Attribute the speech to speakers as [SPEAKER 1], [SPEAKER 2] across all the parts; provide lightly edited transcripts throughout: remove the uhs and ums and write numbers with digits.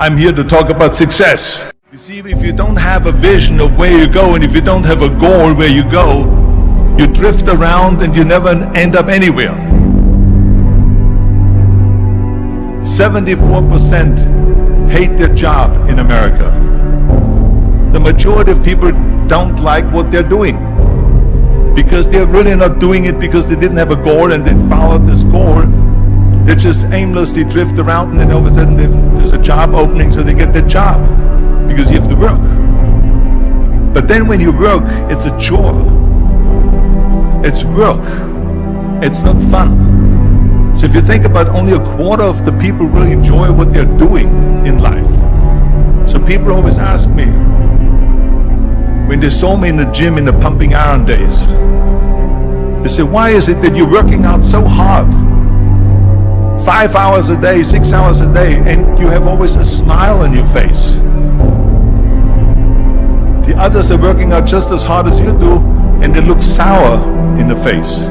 [SPEAKER 1] I'm here to talk about success. You see, if you don't have a vision of where you go, and if you don't have a goal where you go, you drift around and you never end up anywhere. 74% hate their job in America. The majority of people don't like what they're doing because they're really not doing it because they didn't have a goal and they followed this goal. They just aimlessly drift around, and then all of a sudden there's a job opening, so they get their job because you have to work. But then when you work, it's a chore. It's work. It's not fun. So if you think about, only a quarter of the people really enjoy what they're doing in life. So people always ask me, when they saw me in the gym in the pumping iron days, they say, why is it that you're working out so hard? 5 hours a day, 6 hours a day, and you have always a smile on your face. The others are working out just as hard as you do, and they look sour in the face.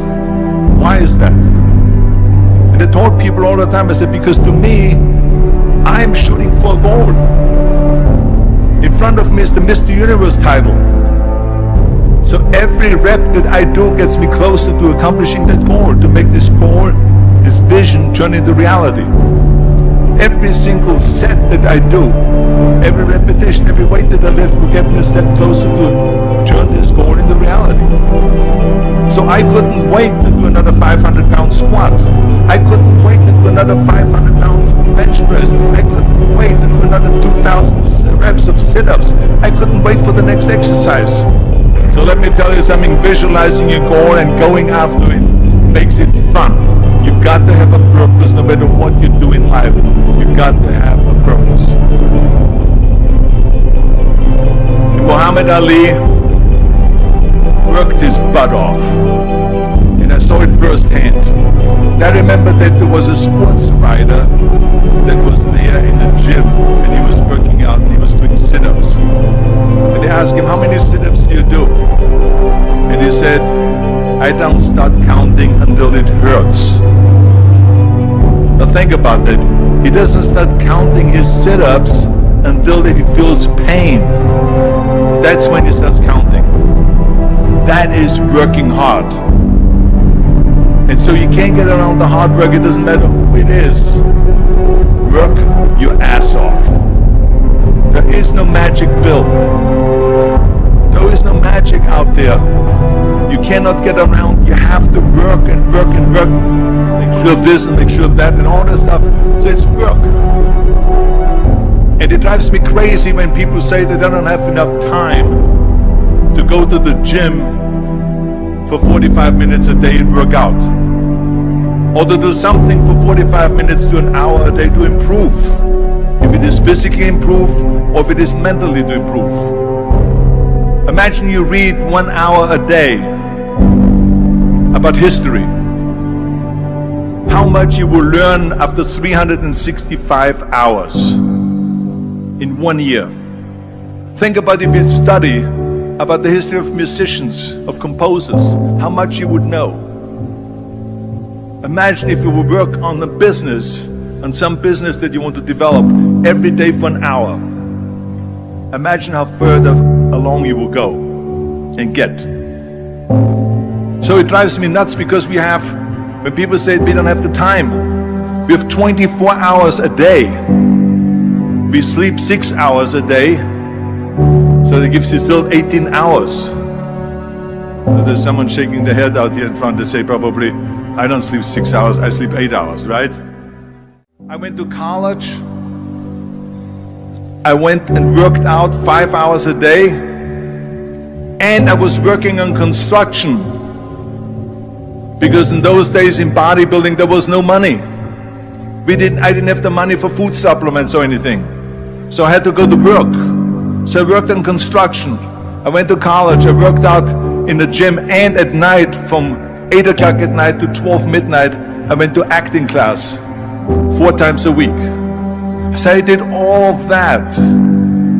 [SPEAKER 1] Why is that? And I told people all the time, I said, because to me, I'm shooting for a goal. In front of me is the Mr. Universe title. So every rep that I do gets me closer to accomplishing that goal, to make this goal, this vision, turn into reality. Every single set that I do, every repetition, every weight that I lift will get me a step closer to turn this goal into reality. So I couldn't wait to do another 500-pound squat. I couldn't wait to do another 500-pound bench press. I couldn't wait to do another 2,000 reps of sit-ups. I couldn't wait for the next exercise. So let me tell you something, visualizing your goal and going after it makes it fun. You've got to have a purpose no matter what you do in life. You've got to have a purpose. And Muhammad Ali worked his butt off. And I saw it firsthand. And I remember that there was a sports writer that was there in the gym, and he was working out and he was doing sit-ups. And they asked him, how many sit-ups do you do? And he said, I don't start counting until it hurts. Now think about that. He doesn't start counting his sit-ups until he feels pain. That's when he starts counting. That is working hard. And so you can't get around the hard work. It doesn't matter who it is. Work your ass off. There is no magic pill. There is no magic out there. You cannot get around. You have to work and work and work. Make sure of this and make sure of that and all that stuff. So it's work. And it drives me crazy when people say that they don't have enough time to go to the gym for 45 minutes a day and work out. Or to do something for 45 minutes to an hour a day to improve. If it is physically improve or if it is mentally to improve. Imagine you read 1 hour a day about history. How much you will learn after 365 hours in 1 year. Think about if you study about the history of musicians, of composers, how much you would know. Imagine if you would work on a business, on some business that you want to develop every day for an hour. Imagine how further along you will go and get. So it drives me nuts because we have, when people say we don't have the time, we have 24 hours a day. We sleep 6 hours a day, so that gives you still 18 hours. Now there's someone shaking their head out here in front. They say probably, I don't sleep 6 hours, I sleep 8 hours, right? I went to college. I went and worked out 5 hours a day, and I was working on construction. Because in those days in bodybuilding there was no money. I didn't have the money for food supplements or anything. So I had to go to work. So I worked on construction. I went to college, I worked out in the gym, and at night from 8 o'clock at night to 12 midnight, I went to acting class 4 times a week. So I did all of that.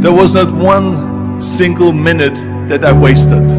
[SPEAKER 1] There was not one single minute that I wasted.